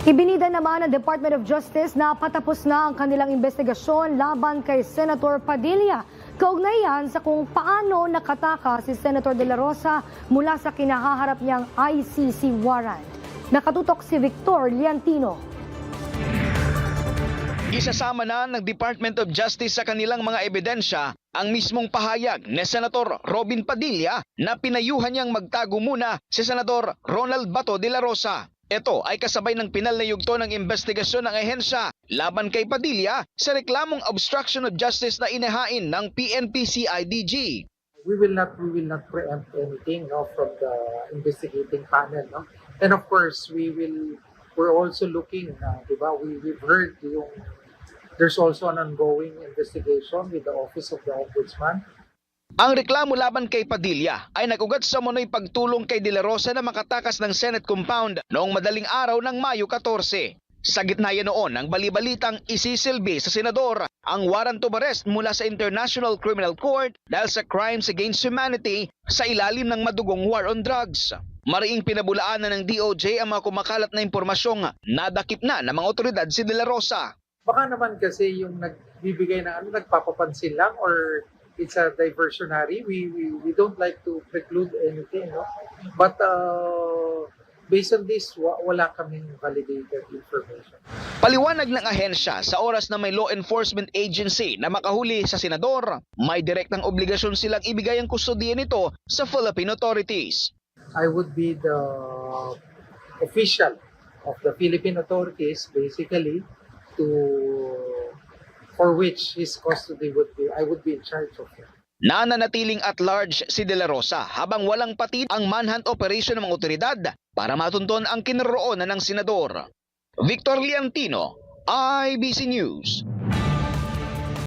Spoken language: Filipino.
Ibinida naman ng Department of Justice na patapos na ang kanilang investigasyon laban kay Senator Padilla. Kaugnay yan sa kung paano nakataka si Senator De La Rosa mula sa kinahaharap niyang ICC warrant. Nakatutok si Victor Liantino. Isasama na ng Department of Justice sa kanilang mga ebidensya ang mismong pahayag ni Senator Robin Padilla na pinayuhan niyang magtago muna si Senator Ronald Bato de la Rosa. Ito ay kasabay ng pinal na yugto ng investigasyon ng ahensya laban kay Padilla sa reklamong obstruction of justice na inahain ng PNP-CIDG. We will not preempt anything from the investigating panel. No? And of course, we're also looking, diba? We've heard there's also an ongoing investigation with the Office of the Ombudsman. Ang reklamo laban kay Padilla ay nagugat sa munoy pagtulong kay De La Rosa na makatakas ng Senate compound noong madaling araw ng Mayo 14. Sa gitna yan noon ang balibalitang isisilbi sa senador ang warrant of arrest mula sa International Criminal Court dahil sa crimes against humanity sa ilalim ng madugong war on drugs. Mariing pinabulaan na ng DOJ ang mga kumakalat na impormasyong nadakip na ng mga otoridad si De La Rosa. Baka naman kasi yung nagbibigay ng nagpapapansin lang or it's a diversionary. We don't like to preclude anything, no? But based on this, wala kaming validated information. Paliwanag ng ahensya sa oras na may law enforcement agency na makahuli sa senador, may direktang obligasyon silang ibigay ang kustodiya nito sa Philippine authorities. I would be the official of the Philippine authorities, basically, for which his custody I would be in charge of it. Nananatiling at large si De La Rosa habang walang patid ang manhunt operation ng mga otoridad para matunton ang kinaroroonan ng senador. Victor Liantino, IBC News.